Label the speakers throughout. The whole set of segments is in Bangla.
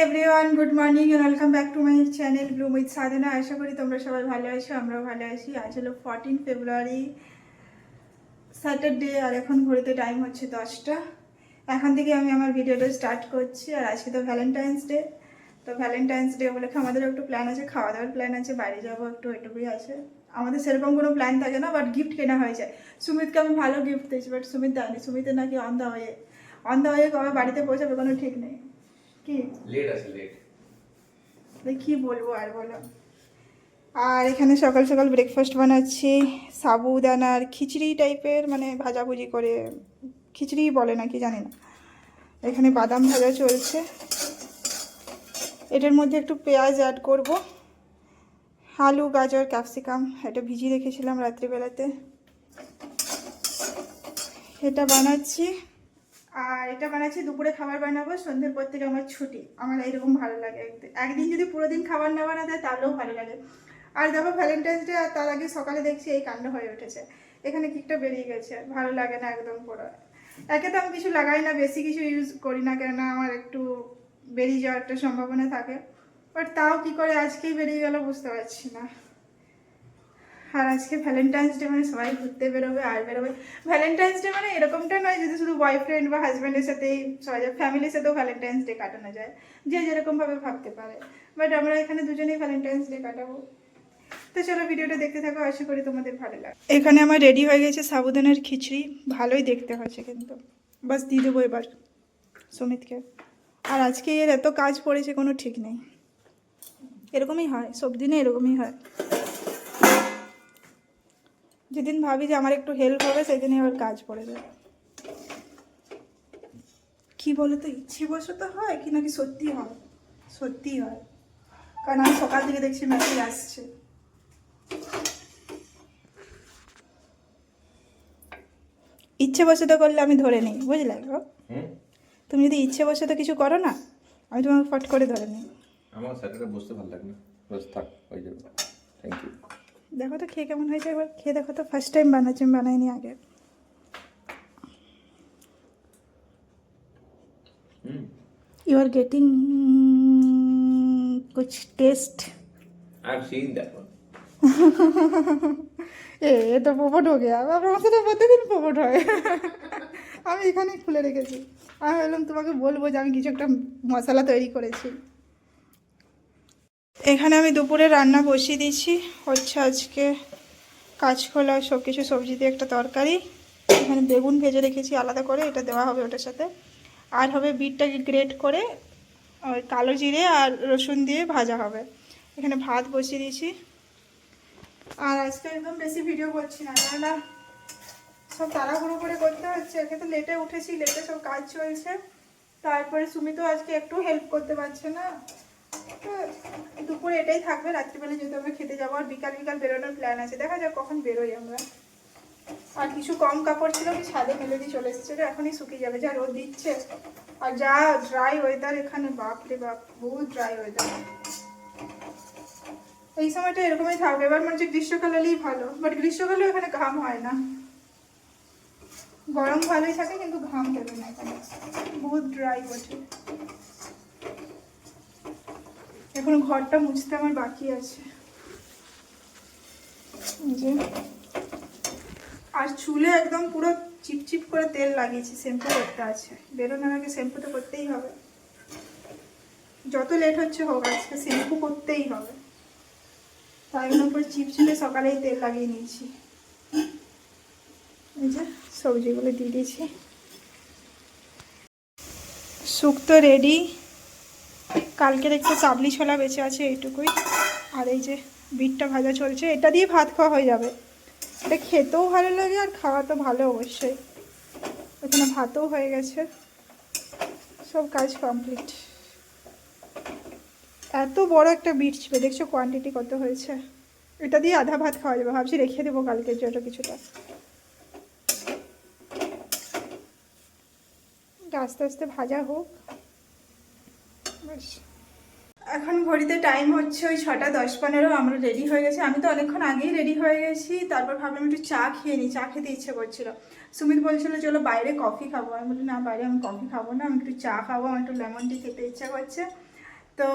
Speaker 1: Everyone, good morning and welcome back to my channel Bloom with Sadhana. আশা করি তোমরা সবাই ভালো আছো, আমরাও ভালো আছি। আজ হলো 14 ফেব্রুয়ারি, স্যাটারডে, আর এখন ঘড়িতে টাইম হচ্ছে 10টা। এখন থেকে আমি আমার ভিডিওটা স্টার্ট করছি। আর আজকে তো ভ্যালেন্টাইন্স ডে, তো ভ্যালেন্টাইন্স ডে বলে আমাদের একটু প্ল্যান আছে, খাওয়া দাওয়ার প্ল্যান আছে, বাইরে যাবো একটু, এটুকুই আছে। আমাদের সেরকম কোনো প্ল্যান থাকে না, বাট গিফট কেনা হয়েছে। সুমিতকে আমি ভালো গিফট দিয়েছি, বাট সুমিত দেয়নি। সুমিতের নাকি অন দা ওয়ে কবে বাড়িতে পৌঁছাবে কোনো ঠিক নেই। কি
Speaker 2: লেট আছে, লেট।
Speaker 1: কি বলবো আর বলো। আর এখানে সকাল সকাল ব্রেকফাস্ট বানাচ্ছি, সাবুদানার খিচড়ি টাইপের, মানে ভাজাভুজি করে, খিচড়ি বলে নাকি জানি না। এখানে বাদাম ভাজা চলছে, এটার মধ্যে একটু পেঁয়াজ অ্যাড করব, আলু গাজর ক্যাপসিকাম এটা ভিজিয়ে রেখেছিলাম রাত্রিবেলাতে, এটা বানাচ্ছি। আর এটা বানাচ্ছি দুপুরে খাবার বানাবো, সন্ধ্যের পর থেকে আমার ছুটি। আমার এরকম ভালো লাগে, একদিন যদি পুরো দিন খাবার না বানাতে হয় তাহলেও ভালো লাগে। আর দেখো ভ্যালেন্টাইন্স ডে, আর তার আগে সকালে দেখছি এই কাণ্ড হয়ে উঠেছে। এখানে কেকটা বেরিয়ে গেছে, ভালো লাগে না একদম পুরো। একে তো আমি কিছু লাগাই না, বেশি কিছু ইউজ করি না, কেননা আমার একটু বেরিয়ে যাওয়ার একটা সম্ভাবনা থাকে। বাট তাও কি করে আজকেই বেরিয়ে গেল বুঝতে পারছি না। আর আজকে ভ্যালেন্টাইন্স ডে, মানে সবাই ঘুরতে বেরোবে আর বেরোবে। ভ্যালেন্টাইন্স ডে মানে এরকমটা নয় যদি শুধু বয়ফ্রেন্ড বা হাজব্যান্ডের সাথেই সবাই যায়, ফ্যামিলির সাথেও ভ্যালেন্টাইন্স ডে কাটানো যায়, যে যেরকমভাবে ভাবতে পারে। বাট আমরা এখানে দুজনেই ভ্যালেন্টাইন্স ডে কাটাবো। তো চলো ভিডিওটা দেখতে থাকো, আশা করি তোমাদের ভালো লাগে। এখানে আমার রেডি হয়ে গেছে সাবুদানার খিচড়ি, ভালোই দেখতে হয়েছে কিন্তু। বাস দিয়ে দেবো এবার সুমিতকে। আর আজকে এর এত কাজ পড়েছে কোনো ঠিক নেই, এরকমই হয় সব দিনে, এরকমই হয়। যেদিন ভাবি যে আমার একটু হেল্প হবে সেদিনই আবার কাজ পড়ে যায়। কি বলে তো, ইচ্ছে বশত হয় কি নাকি সত্যি হয়? সত্যি হয়, কারণ আমি সকাল থেকে দেখছি মেসেজ আসছে। ইচ্ছে বশত করলে আমি ধরে নিই, বুঝলে গো? তুমি যদি ইচ্ছে বশত কিছু করো না, আমি তোমাকে ফট করে ধরে নিই।
Speaker 2: আমার স্যাটারডে বসতে ভালো লাগে না, বস থাক হয়ে যাবে। Thank you.
Speaker 1: দেখো তো খেয়ে কেমন হয়েছে, একবার খেয়ে দেখো তো। ফার্স্ট টাইম বানাচ্ছি, আমি বানাইনি আগে। You are getting कुछ test.
Speaker 2: I've seen that one.
Speaker 1: ये तो पोपट हो गया, अब আমাকে তো প্রতিদিন পোপট হয়। আমি এখানে খুলে রেখেছি, আমি বললাম তোমাকে বলবো যে আমি কিছু একটা মশলা তৈরি করেছি। এখানে আমি দুপুরে রান্না বসিয়ে দিয়েছি, হচ্ছে আজকে কাঁচকলা সব কিছু সবজি দিয়ে একটা তরকারি। এখানে বেগুন ভেজে রেখেছি আলাদা করে, এটা দেওয়া হবে ওটার সাথে। আর হবে বিটটাকে গ্রেট করে ওই কালো জিরে আর রসুন দিয়ে ভাজা হবে। এখানে ভাত বসিয়ে দিয়েছি। আর আজকে একদম বেশি ভিডিও করছি না, না সব তাড়াহুড়ো করে করতে হচ্ছে। একে তো লেটে উঠেছি, লেটে সব কাজ চলছে। তারপরে সুমিতও আজকে একটু হেল্প করতে পারছে না। তো দুপুরে এটাই থাকবে, রাত্রিবেলা যেহেতু আমরা খেতে যাবো। আর বিকাল বিকাল বেরোনোর প্ল্যান আছে, দেখা যাক কখন বেরোই আমরা। আর কিছু কম কাপড় ছিল, কি ছাদে মেলে দিয়ে চলে এসেছে, এখনই শুকিয়ে যাবে, যা রোদ দিচ্ছে। আর যা ড্রাই ওয়েদার এখানে, বাপরে বাপ, বহুত ড্রাই ওয়েদার। এই সময়টা এরকমই থাকবে। এবার মনে হচ্ছে গ্রীষ্মকাল এলেই ভালো, বাট গ্রীষ্মকালেও এখানে ঘাম হয় না। গরম ভালোই থাকে কিন্তু ঘাম দেবে না এখানে, বহুত ড্রাই ওঠে। এখন ঘরটা মুছতে আমার বাকি আছে যে। আর চুলে একদম পুরো চিপচিপ করে তেল লাগিয়েছি, শ্যাম্পু করতে আছে। বেরোনোর আগে শ্যাম্পু তো করতেই হবে, যত লেট হচ্ছে হোক আজকে শ্যাম্পু করতেই হবে। তাই উপর চিপচিপে সকালেই তেল লাগিয়ে নিয়েছি। এই যে সবজিগুলো দিয়ে দিয়েছি, শুক্তো রেডি। কালকের একটু কাবলি ছোলা বেঁচে আছে, এইটুকুই। আর এই যে বিটটা ভাজা চলছে, এটা দিয়ে ভাত খাওয়া হয়ে যাবে। এটা খেতেও ভালো লাগে আর খাওয়া তো ভালো অবশ্যই। এখানে ভাতও হয়ে গেছে, সব কাজ কমপ্লিট। এত বড় একটা বিট ছিল, দেখছো কোয়ান্টিটি কত হয়েছে। এটা দিয়ে আধা ভাত খাওয়া যাবে, ভাবছি রেখে দেবো কালকের জন্য কিছুটা। আস্তে আস্তে ভাজা হোক ব্যাস। এখন ঘড়িতে টাইম হচ্ছে ওই 6:10-15। আমরা রেডি হয়ে গেছি, আমি তো অনেকক্ষণ আগেই রেডি হয়ে গেছি। তারপর ভাবলাম একটু চা খেয়ে নিই, চা খেতে ইচ্ছে করছিল। সুমিত বলছিল চলো বাইরে কফি খাবো, আমি বলি না বাইরে আমি কফি খাবো না, আমি একটু চা খাবো, আমার একটু লেমন টি খেতে ইচ্ছা করছে। তো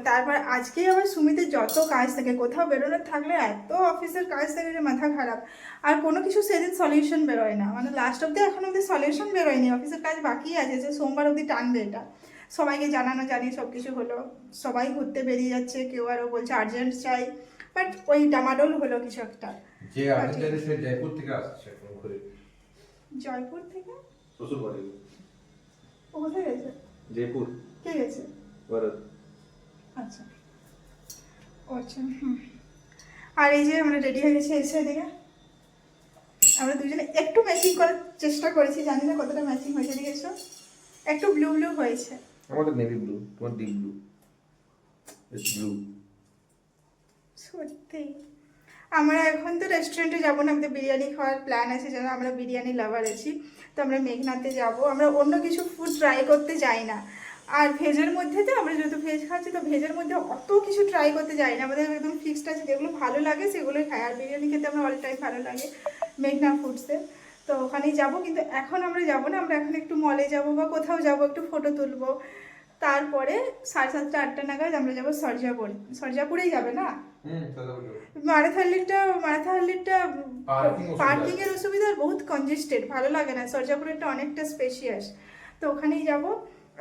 Speaker 1: তারপর আজকেই আবার সুমিতের যত কাজ থাকে, কোথাও বেরোনোর থাকলে এত অফিসের কাজ থাকে যে মাথা খারাপ। আর কোনো কিছু সেদিন সলিউশন বেরোয় না, মানে লাস্ট অব্দি এখন অব্দি সলিউশন বেরোয়নি, অফিসের কাজ বাকি আছে, যে সোমবার অব্দি টানবে এটা। সবাইকে জানানো জানি সব কিছু হলো, সবাই ঘুরতে বেরিয়ে যাচ্ছে, কেউ আরও বলছে আর্জেন্ট চাই, বাট ওই ডামাডোল হলো কিছু একটা।
Speaker 3: যে আর্জেন্টাইন সে জয়পুর থেকে আসছে এখন ঘুরে।
Speaker 1: জয়পুর থেকে?
Speaker 3: শ্বশুর বাড়ি।
Speaker 1: ও কোথায় গেছে?
Speaker 3: জয়পুর।
Speaker 1: কে গেছে?
Speaker 3: ভারত।
Speaker 1: আচ্ছা, ও আচ্ছা, হুম। আর এই যে আমরা রেডি হয়ে গেছি, এসে এদিকে আমরা দুজনে একটু ম্যাচিং করার চেষ্টা করেছি, জানি না কতটা ম্যাচিং হয়েছে, এদিকে এসো। একটু ব্লু ব্লু হয়েছে।
Speaker 3: আমাদের নেভি ব্লু, তোমার ডিপ ব্লু। It's blue.
Speaker 1: সত্যি আমরা এখন তো রেস্টুরেন্টে যাবো না, আমাদের বিরিয়ানি খাওয়ার প্ল্যান আছে, যেন আমরা বিরিয়ানি লাভার আছি। তো আমরা মেঘনাতে যাব, আমরা অন্য কিছু ফুড ট্রাই করতে যাই না। আর ভেজের মধ্যে তো আমরা যেহেতু ভেজ খাচ্ছি, তো ভেজের মধ্যে অত কিছু ট্রাই করতে যাই না, আমাদের একদম ফিক্সড আছে, যেগুলো ভালো লাগে সেগুলোই খাই। আর বিরিয়ানি খেতে আমার অল টাইম ভালো লাগে মেঘনা ফুডসে, তো ওখানেই যাব। কিন্তু এখন আমরা যাব না, আমরা এখন একটু মলে যাব বা কোথাও যাব, একটু ফটো তুলবো। তারপরে 7:30 8টা নাগাদ আমরা যাবো সরজাপুর। সরজাপুরেই যাবে না? মারাথাল্লিটা পার্কিং এর অসুবিধা, আর বহুত কনজেস্টেড, ভালো লাগে না। সরজাপুরেরটা অনেকটা স্পেশিয়াস, তো ওখানেই যাব।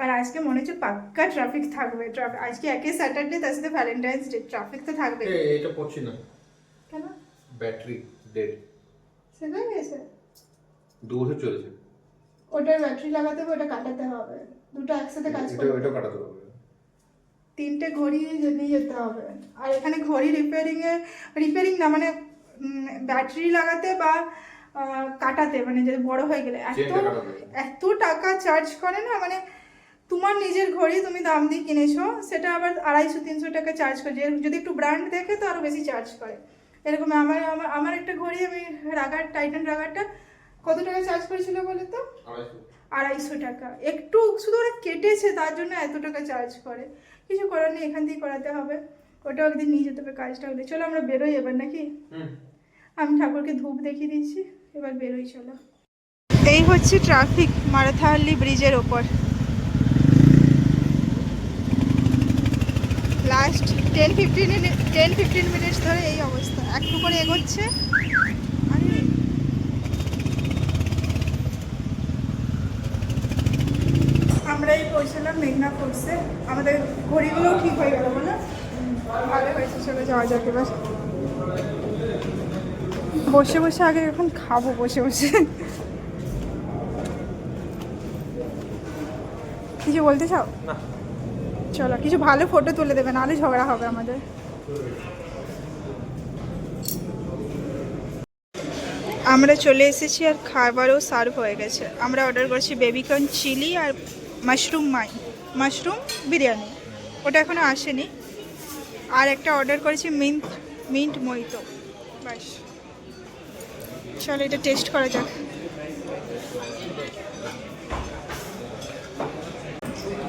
Speaker 1: আর আজকে মনে হচ্ছে পাক্কা ট্রাফিক থাকবে। আজকে একে স্যাটারডে, তার সাথে ভ্যালেন্টাইন্স ডে, ট্রাফিক তো থাকবে।
Speaker 3: এটা পড়ছি না
Speaker 1: কেন?
Speaker 3: Battery dead.
Speaker 1: সেটা গেছে
Speaker 3: 2 বছর চলেছে।
Speaker 1: ওটার ব্যাটারি লাগাতে হবে, ওটা কাটাতে হবে, দুটো একসাথে কাজ
Speaker 3: এটা
Speaker 1: করবে।
Speaker 3: এটা কাটাতে হবে।
Speaker 1: 3টে ঘড়ি নিয়ে যেতে হবে। আর এখানে ঘড়ি রিপেয়ারিং না, মানে ব্যাটারি লাগাতে বা কাটাতে, মানে যদি বড় হয়ে গেলে এত টাকা চার্জ করে না, মানে তোমার নিজের ঘড়ি তুমি দাম দিয়ে কিনেছো, সেটা আবার 250-300 টাকা চার্জ করে। যদি একটু ব্র্যান্ড দেখে তো আরও বেশি চার্জ করে। এরকম আমার আমার আমার একটা ঘড়ি, আমি টাইটান রাগারটা কত টাকা চার্জ করেছিল বলে তো? 250 টাকা। একটু শুধু ওরা কেটেছে তার জন্য এত টাকা চার্জ করে। কিছু করার নেই, এখান থেকে করাতে হবে। ওটাও একদিন নিয়ে যেতে হবে কাজটা হলে। চলো আমরা বেরোই এবার, নাকি? আমি ঠাকুরকে ধূপ দেখিয়ে দিচ্ছি, এবার বেরোই চলো। এই হচ্ছে ট্রাফিক মারাথাহাল্লি ব্রিজের ওপর। লাস্ট 10-15 মিনিটস ধরে এই অবস্থা, একটু করে এগোচ্ছে। আমরাই পৌঁছলাম মেঘনা ফুডসে, আমাদের ঘড়িগুলোও ঠিক হয়ে গেল, বলো? ভালো হয়েছে, চলে যাওয়া যাক এবার। বসে বসে আগে এখন খাবো, বসে বসে। কিছু বলতে চাও?
Speaker 3: না।
Speaker 1: চলো কিছু ভালো ফটো তুলে দেবে, নাহলে ঝগড়া হবে আমাদের। আমরা চলে এসেছি, আর খাবারও সার্ভ হয়ে গেছে। আমরা অর্ডার করেছি বেবিকর্ন চিলি আর মাশরুম বিরিয়ানি, ওটা এখনো আসেনি। আর একটা অর্ডার করেছি মিন্ট মোহিতো, বাস। চলো এটা টেস্ট করা যাক।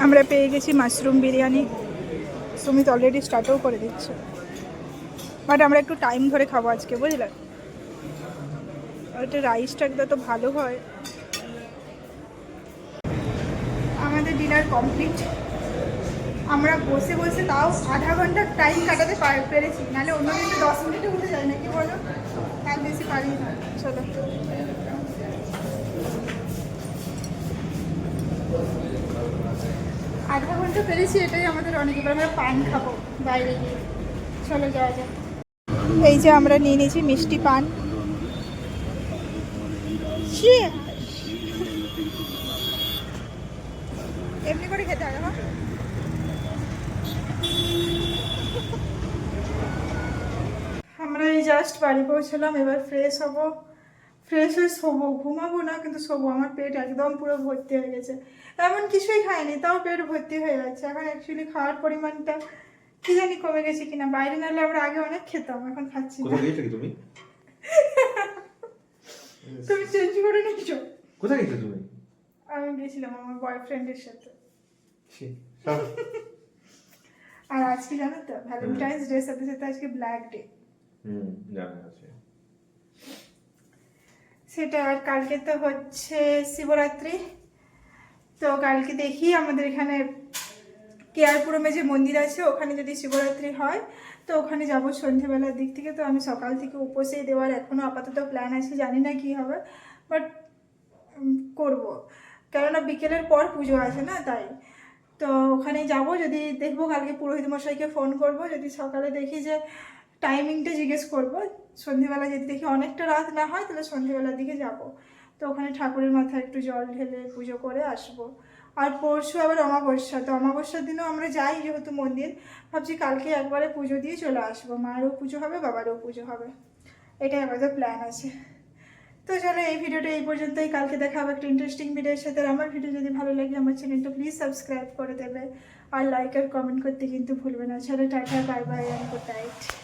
Speaker 1: আমরা পেয়ে গেছি মাশরুম বিরিয়ানি, সুমিত অলরেডি স্টার্টও করে দিচ্ছে, বাট আমরা একটু টাইম ধরে খাবো আজকে, বুঝলে? ওটা রাইসটা একদম তো ভালো হয়। আমাদের ডিনার কমপ্লিট। আমরা বসে বসে তাও আধা ঘন্টা টাইম কাটাতে পেরেছি, নাহলে অন্য দিন 10 মিনিটে উঠে যায় নাকি বলো? তার বেশি পারি না। চলো আধা ঘন্টা পেরেছি, এটাই আমাদের অনেক। এবার আমরা পান খাবো বাইরে গিয়ে, চলো যাওয়া যাক। এই যে আমরা নিয়ে নিয়েছি মিষ্টি পান। এমনি করে খেতে হবে। আমরা এই জাস্ট বাড়ি পৌঁছলাম, এবার ফ্রেশ হবো, ফ্রেশ হয়ে শোবো। ঘুমাবো না, কিন্তু শোবো। আমার পেট একদম পুরো ভর্তি হয়ে গেছে, এমন কিছুই খাইনি তাও পেট ভর্তি হয়ে যাচ্ছে। এখন অ্যাকচুয়ালি খাওয়ার পরিমাণটা কি জানি কমে গেছে কিনা। বাইরে নাহলে আমরা আগে অনেক খেতাম, এখন খাচ্ছি না।
Speaker 3: কোথায় গিয়েছো তুমি?
Speaker 1: তুমি চেঞ্জ করে নিচ্ছ?
Speaker 3: কোথায় গিয়েছো তুমি?
Speaker 1: আমি গেছিলাম আমার বয়ফ্রেন্ডের সাথে।
Speaker 3: সব
Speaker 1: আর আজকে জানো তো ভ্যালেন্টাইন্স ডে, সাথে সাথে আজকে ব্ল্যাক ডে।
Speaker 3: জানা আছে
Speaker 1: সেটা। আর কালকে তো হচ্ছে শিবরাত্রি, তো কালকে দেখি আমাদের এখানে কেয়ারপুরমে যে মন্দির আছে ওখানে যদি শিবরাত্রি হয় তো ওখানে যাব সন্ধেবেলার দিক থেকে। তো আমি সকাল থেকে উপোসেই দেওয়ার এখনও আপাতত প্ল্যান আছে, জানি না কী হবে, বাট করব, কেননা বিকেলের পর পুজো আছে না, তাই। তো ওখানে যাব, যদি দেখবো কালকে পুরোহিত মশাইকে ফোন করব, যদি সকালে দেখি যে টাইমিংটা জিজ্ঞেস করব, সন্ধেবেলা যদি দেখি অনেকটা রাত না হয় তাহলে সন্ধেবেলার দিকে যাব। তো ওখানে ঠাকুরের মাথায় একটু জল ঢেলে পুজো করে আসবো। আর পরশু আবার অমাবস্যা, তো অমাবস্যার দিনও আমরা যাই যেহেতু মন্দির, ভাবছি কালকে একবারে পুজো দিয়ে চলে আসবো, মায়েরও পুজো হবে বাবারও পুজো হবে, এটাই আমাদের প্ল্যান আছে। তো চলো এই ভিডিওটা এই পর্যন্তই, কালকে দেখা হবে একটা ইন্টারেস্টিং ভিডিওর সাথে। আর আমার ভিডিও যদি ভালো লাগে আমার চ্যানেলটা প্লিজ সাবস্ক্রাইব করে দেবে, আর লাইক আর কমেন্ট করতে কিন্তু ভুলবে না। চলো tata, bye bye, and good night.